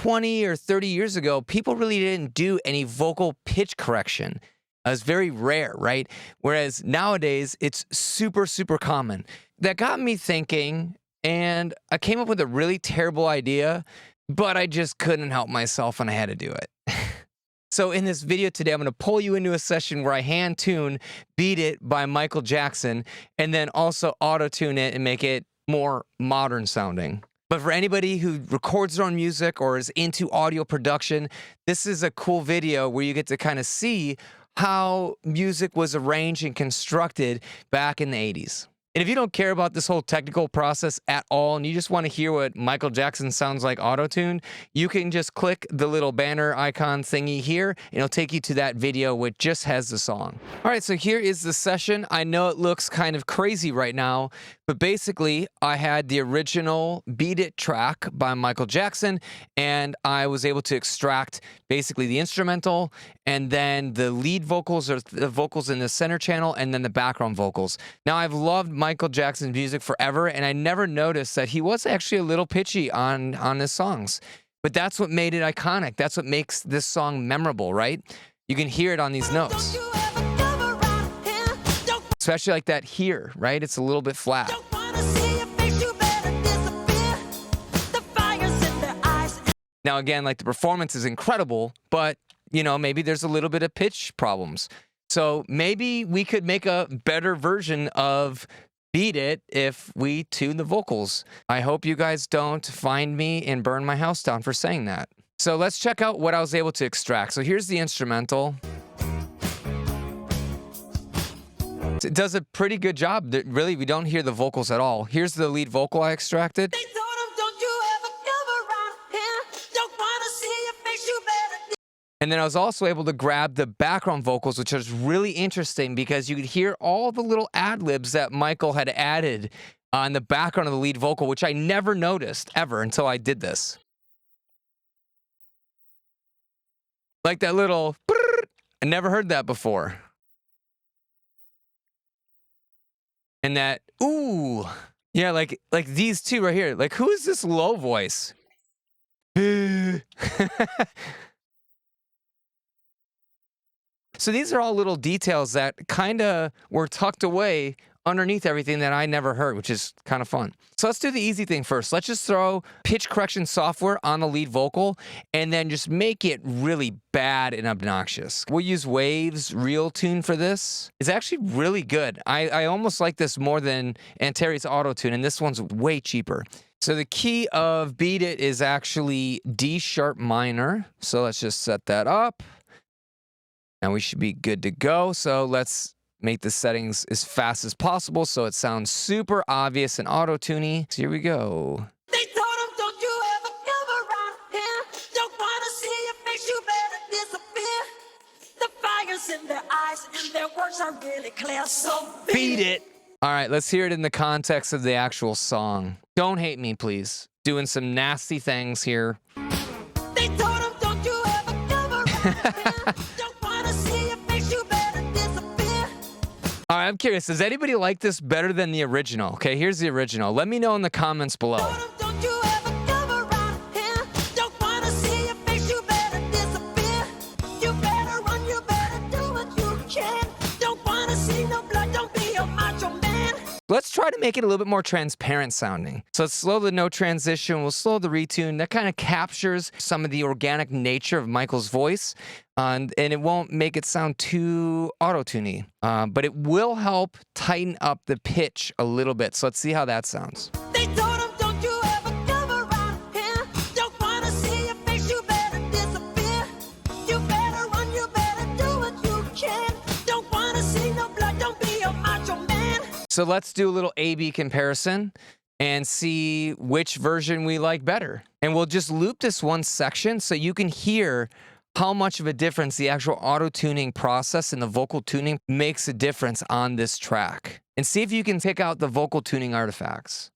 20 or 30 years ago, people really didn't do any vocal pitch correction. It was very rare, right? Whereas nowadays, it's super, super common. That got me thinking, and I came up with a really terrible idea, but I just couldn't help myself and I had to do it. So in this video today, I'm going to pull you into a session where I hand tune Beat It by Michael Jackson and then also auto-tune it and make it more modern sounding. But for anybody who records their own music or is into audio production, this is a cool video where you get to kind of see how music was arranged and constructed back in the 80s. And if you don't care about this whole technical process at all and you just want to hear what Michael Jackson sounds like auto-tuned, you can just click the little banner icon thingy here and it'll take you to that video which just has the song. All right, so here is the session. I know it looks kind of crazy right now, but basically I had the original Beat It track by Michael Jackson and I was able to extract basically the instrumental and then the lead vocals or the vocals in the center channel and then the background vocals. Now I've loved Michael Jackson's music forever, and I never noticed that he was actually a little pitchy on his songs. But that's what made it iconic. That's what makes this song memorable, right? You can hear it on these notes. Especially like that here, right? It's a little bit flat. Now again, like the performance is incredible, but you know, maybe there's a little bit of pitch problems. So maybe we could make a better version of Beat It if we tune the vocals. I hope you guys don't find me and burn my house down for saying that. So let's check out what I was able to extract. So here's the instrumental. It does a pretty good job. Really, we don't hear the vocals at all. Here's the lead vocal I extracted. And then I was also able to grab the background vocals, which was really interesting because you could hear all the little ad-libs that Michael had added on the background of the lead vocal, which I never noticed ever until I did this. Like that little, I never heard that before. And that, ooh, yeah, like these two right here. Like, who is this low voice? So these are all little details that kind of were tucked away underneath everything that I never heard, which is kind of fun. So let's do the easy thing first. Let's just throw pitch correction software on the lead vocal and then just make it really bad and obnoxious. We'll use Waves Realtune for this. It's actually really good. I almost like this more than Antares Autotune, and this one's way cheaper. So the key of Beat It is actually D sharp minor. So let's just set that up. Now we should be good to go. So let's make the settings as fast as possible so it sounds super obvious and auto-tuney. So here we go. They told him, don't you ever come around here. Don't want to see your face, you better disappear. The fire's in their eyes and their words are really clear, so beat it. All right, let's hear it in the context of the actual song. Don't hate me, please. Doing some nasty things here. They told him, don't you ever come around here. All right, I'm curious, does anybody like this better than the original? Okay, here's the original. Let me know in the comments below. Let's try to make it a little bit more transparent sounding. So let's slow the note transition, we'll slow the retune. That kind of captures some of the organic nature of Michael's voice, and it won't make it sound too auto-tuney. But it will help tighten up the pitch a little bit. So let's see how that sounds. They told him, don't you ever come around here. Don't want to see your face, you better disappear. You better run, you better do what you can. Don't want to see no blood, don't be a macho man. So let's do a little A-B comparison and see which version we like better. And we'll just loop this one section so you can hear how much of a difference the actual auto-tuning process and the vocal tuning makes a difference on this track. And see if you can take out the vocal tuning artifacts.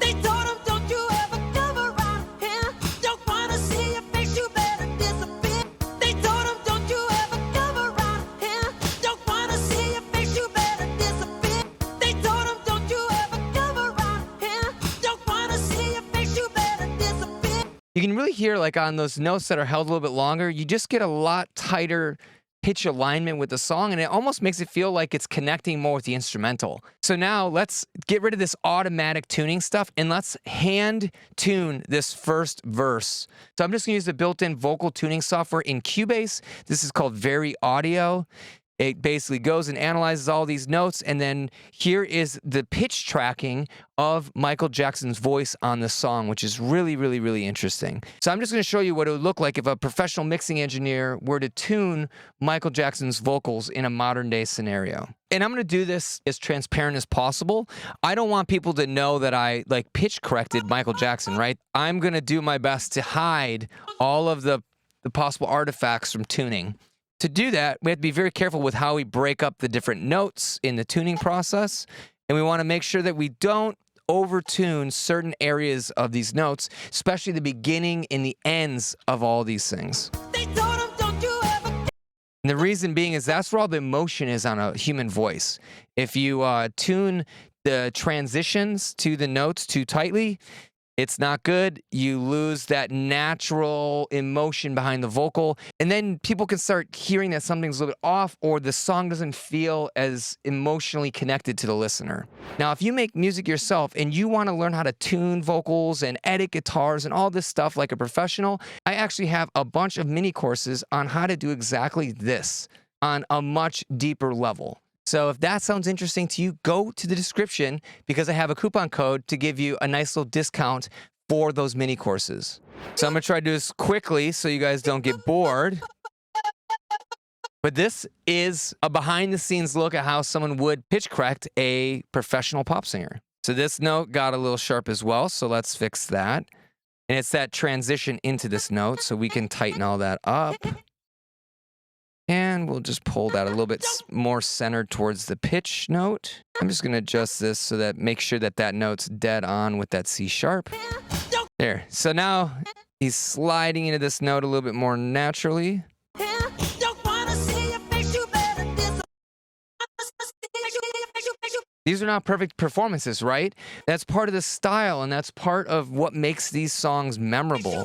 They told him, don't you ever come around here. Don't want to see your face, you better disappear. They told him, don't you ever come around here. Don't want to see your face, you better disappear. They told him, don't you ever come around here. Don't want to see your face, you better disappear. You can really hear, like on those notes that are held a little bit longer, you just get a lot tighter pitch alignment with the song, and it almost makes it feel like it's connecting more with the instrumental. So now let's get rid of this automatic tuning stuff and let's hand tune this first verse. So I'm just gonna use the built-in vocal tuning software in Cubase. This is called VariAudio. It basically goes and analyzes all these notes, and then here is the pitch tracking of Michael Jackson's voice on the song, which is really, really, really interesting. So I'm just going to show you what it would look like if a professional mixing engineer were to tune Michael Jackson's vocals in a modern-day scenario. And I'm going to do this as transparent as possible. I don't want people to know that I like pitch corrected Michael Jackson, right? I'm going to do my best to hide all of the possible artifacts from tuning. To do that, we have to be very careful with how we break up the different notes in the tuning process, and we want to make sure that we don't overtune certain areas of these notes, especially the beginning and the ends of all these things. And the reason being is that's where all the emotion is on a human voice. If you tune the transitions to the notes too tightly, it's not good. You lose that natural emotion behind the vocal, and then people can start hearing that something's a little bit off, or the song doesn't feel as emotionally connected to the listener. Now, if you make music yourself and you want to learn how to tune vocals and edit guitars and all this stuff like a professional, I actually have a bunch of mini courses on how to do exactly this on a much deeper level. So if that sounds interesting to you, go to the description because I have a coupon code to give you a nice little discount for those mini courses. So I'm going to try to do this quickly so you guys don't get bored. But this is a behind-the-scenes look at how someone would pitch correct a professional pop singer. So this note got a little sharp as well, so let's fix that. And it's that transition into this note, so we can tighten all that up. And we'll just pull that a little bit more centered towards the pitch note. I'm just going to adjust this so that make sure that that note's dead on with that C sharp. There. So now he's sliding into this note a little bit more naturally. These are not perfect performances, right? That's part of the style, and that's part of what makes these songs memorable.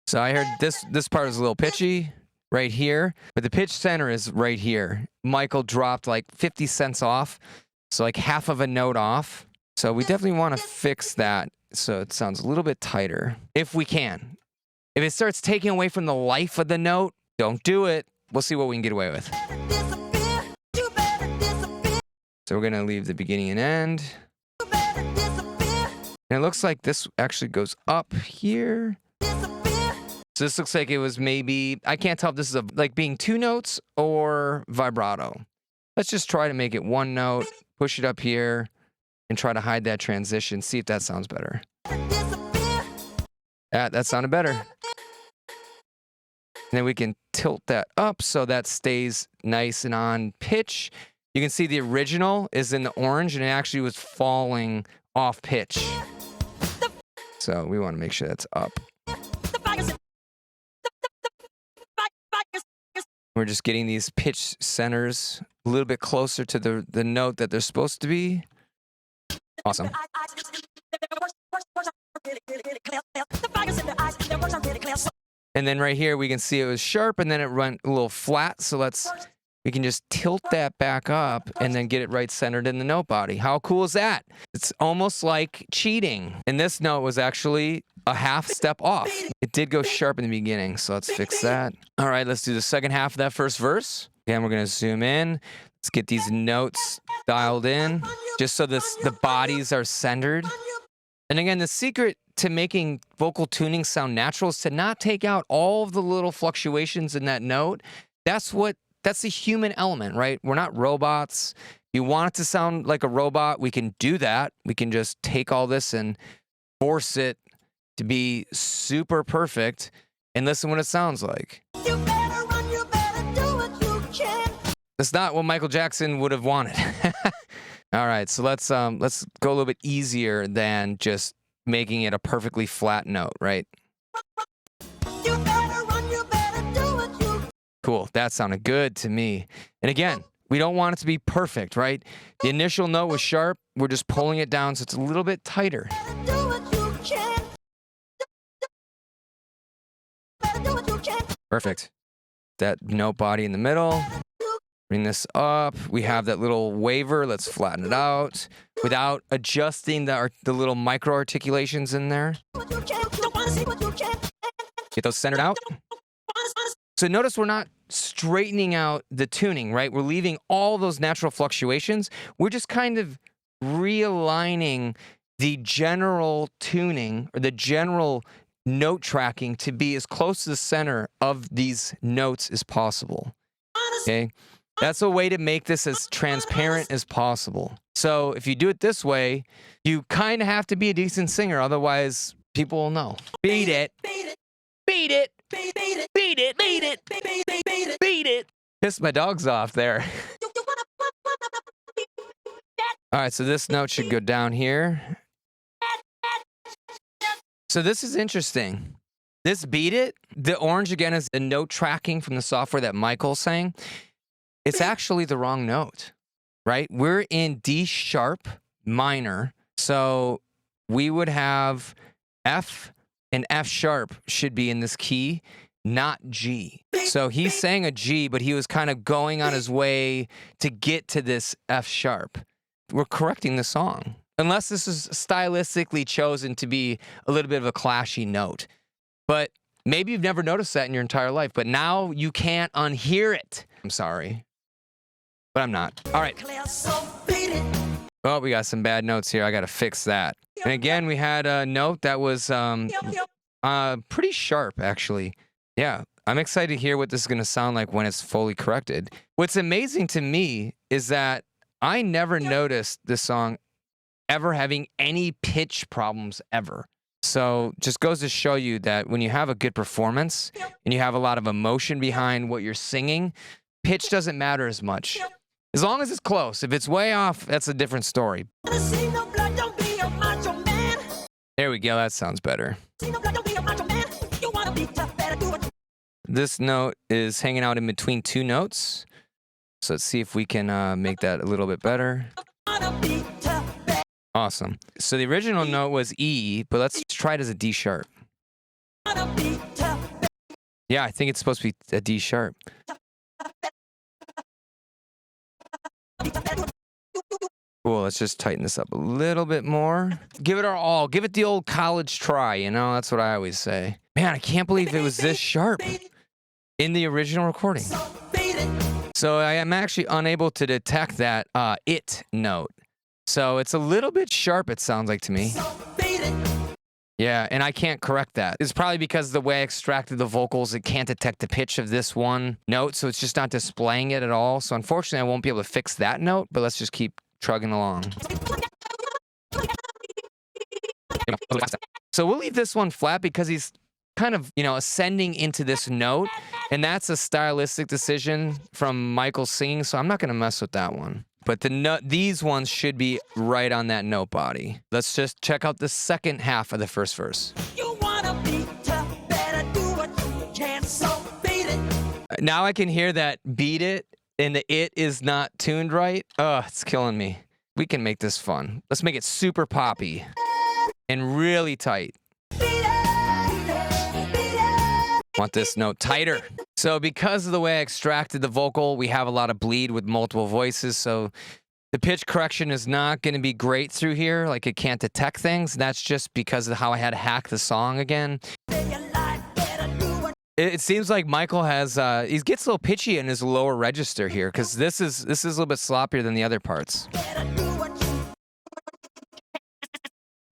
So I heard this part is a little pitchy right here, but the pitch center is right here. Michael dropped like 50 cents off, so like half of a note off. So we definitely want to fix that so it sounds a little bit tighter, if we can. If it starts taking away from the life of the note, don't do it. We'll see what we can get away with. So we're going to leave the beginning and end. And it looks like this actually goes up here. So this looks like it was maybe, I can't tell if this is like being two notes or vibrato. Let's just try to make it one note, push it up here, and try to hide that transition. See if that sounds better. That sounded better. And then we can tilt that up so that stays nice and on pitch. You can see the original is in the orange and it actually was falling off pitch. So we want to make sure that's up. We're just getting these pitch centers a little bit closer to the note that they're supposed to be. Awesome. And then right here, we can see it was sharp and then it went a little flat. So we can just tilt that back up and then get it right centered in the note body. How cool is that? It's almost like cheating. And this note was actually a half step off. It did go sharp in the beginning, so let's fix that. All right, let's do the second half of that first verse. Again, we're going to zoom in. Let's get these notes dialed in just so the bodies are centered. And again, the secret to making vocal tuning sound natural is to not take out all of the little fluctuations in that note. That's the human element, right? We're not robots. You want it to sound like a robot, we can do that. We can just take all this and force it to be super perfect and listen what it sounds like. You better run, you better do what you can. That's not what Michael Jackson would have wanted. All right, so let's go a little bit easier than just making it a perfectly flat note, right? You better run, you better do what you. Cool, that sounded good to me. And again, we don't want it to be perfect, right? The initial note was sharp. We're just pulling it down so it's a little bit tighter. Do what you can. Perfect. That note body in the middle. Bring this up. We have that little waver. Let's flatten it out without adjusting the little micro articulations in there. Get those centered out. So notice we're not straightening out the tuning, right? We're leaving all those natural fluctuations. We're just kind of realigning the general tuning or the general note tracking to be as close to the center of these notes as possible. Okay? That's a way to make this as transparent as possible. So if you do it this way, you kind of have to be a decent singer, otherwise people will know. Beat it. Beat it. Beat it. Beat it. Beat it. Beat it. Pissed my dogs off there. All right, so this note should go down here. So this is interesting. This beat it, the orange again is a note tracking from the software that Michael's saying. It's actually the wrong note, right? We're in D sharp minor. So we would have F and F sharp should be in this key, not G. So he's saying a G, but he was kind of going on his way to get to this F sharp. We're correcting the song. Unless this is stylistically chosen to be a little bit of a clashy note. But maybe you've never noticed that in your entire life, but now you can't unhear it. I'm sorry, but I'm not. All right. Oh, we got some bad notes here. I got to fix that. And again, we had a note that was pretty sharp, actually. Yeah, I'm excited to hear what this is going to sound like when it's fully corrected. What's amazing to me is that I never noticed this song ever having any pitch problems ever. So just goes to show you that when you have a good performance and you have a lot of emotion behind what you're singing, pitch doesn't matter as much. As long as it's close. If it's way off, that's a different story. There we go. That sounds better. This note is hanging out in between two notes. So let's see if we can make that a little bit better. Awesome. So the original note was E, but let's try it as a D sharp. Yeah, I think it's supposed to be a D sharp. Cool, let's just tighten this up a little bit more. Give it our all. Give it the old college try, you know? That's what I always say. Man, I can't believe it was this sharp in the original recording. So I am actually unable to detect that it note. So it's a little bit sharp, it sounds like to me. Yeah, and I can't correct that. It's probably because the way I extracted the vocals, it can't detect the pitch of this one note, so it's just not displaying it at all. So unfortunately, I won't be able to fix that note, but let's just keep trugging along. So we'll leave this one flat because he's kind of, ascending into this note, and that's a stylistic decision from Michael singing, so I'm not going to mess with that one. But these ones should be right on that note body. Let's just check out the second half of the first verse. You wanna be tough, better do what you can, so beat it. Now I can hear that beat it, and the it is not tuned right. Oh, it's killing me. We can make this fun. Let's make it super poppy and really tight. Want this note tighter. So because of the way I extracted the vocal, we have a lot of bleed with multiple voices. So the pitch correction is not going to be great through here. Like it can't detect things. That's just because of how I had to hack the song again. It seems like Michael has, he gets a little pitchy in his lower register here because this is a little bit sloppier than the other parts.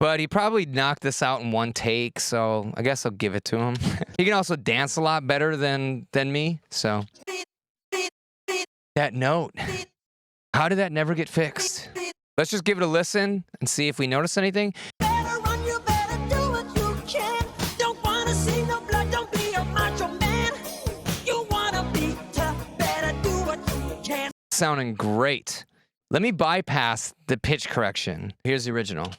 But he probably knocked this out in one take, so I guess I'll give it to him. He can also dance a lot better than me, so. That note. How did that never get fixed? Let's just give it a listen and see if we notice anything. Sounding great. Let me bypass the pitch correction. Here's the original.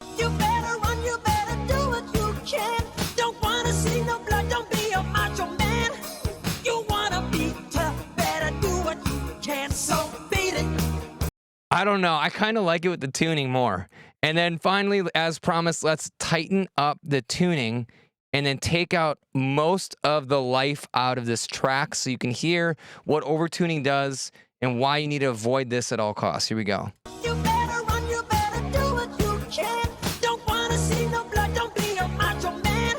I don't know. I kind of like it with the tuning more. And then finally, as promised, let's tighten up the tuning and then take out most of the life out of this track so you can hear what overtuning does and why you need to avoid this at all costs. Here we go. You better run, you better do what you can. Don't wanna see no blood, don't be a macho man.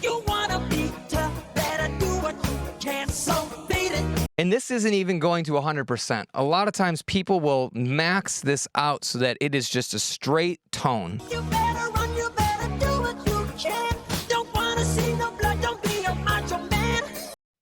You wanna be tough, better do what you can, so beat it. And this isn't even going to 100%. A lot of times people will max this out so that it is just a straight tone. You better run, you better do what you can. Don't wanna see no blood, don't be a macho man.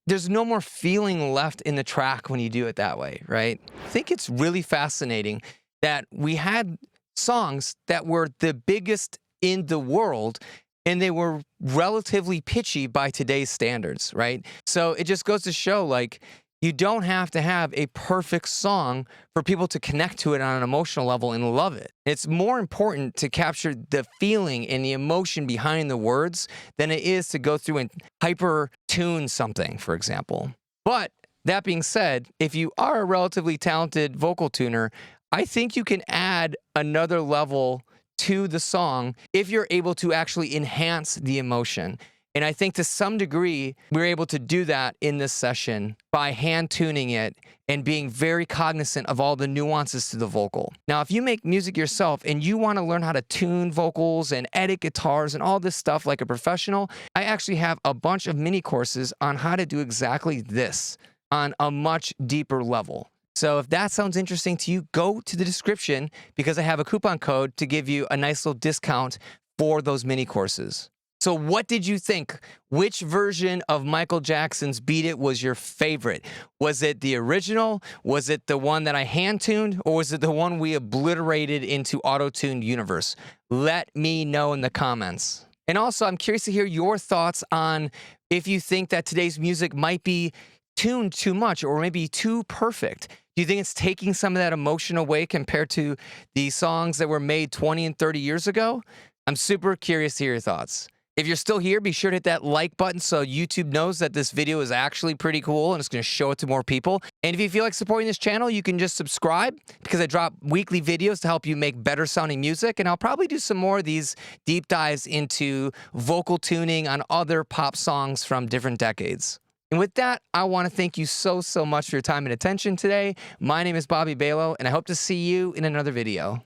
There's no more feeling left in the track when you do it that way, right? I think it's really fascinating that we had songs that were the biggest in the world and they were relatively pitchy by today's standards, right? So it just goes to show, like, you don't have to have a perfect song for people to connect to it on an emotional level and love it. It's more important to capture the feeling and the emotion behind the words than it is to go through and hyper tune something, for example. But that being said, if you are a relatively talented vocal tuner, I think you can add another level to the song if you're able to actually enhance the emotion. And I think to some degree, we're able to do that in this session by hand tuning it and being very cognizant of all the nuances to the vocal. Now, if you make music yourself and you want to learn how to tune vocals and edit guitars and all this stuff like a professional, I actually have a bunch of mini courses on how to do exactly this on a much deeper level. So if that sounds interesting to you, go to the description because I have a coupon code to give you a nice little discount for those mini courses. So what did you think? Which version of Michael Jackson's Beat It was your favorite? Was it the original? Was it the one that I hand-tuned? Or was it the one we obliterated into Autotune universe? Let me know in the comments. And also, I'm curious to hear your thoughts on if you think that today's music might be tuned too much or maybe too perfect. Do you think it's taking some of that emotion away compared to the songs that were made 20 and 30 years ago? I'm super curious to hear your thoughts. If you're still here, be sure to hit that like button so YouTube knows that this video is actually pretty cool and it's going to show it to more people. And if you feel like supporting this channel, you can just subscribe because I drop weekly videos to help you make better sounding music. And I'll probably do some more of these deep dives into vocal tuning on other pop songs from different decades. And with that, I want to thank you so much for your time and attention today. My name is Bobby Balo, and I hope to see you in another video.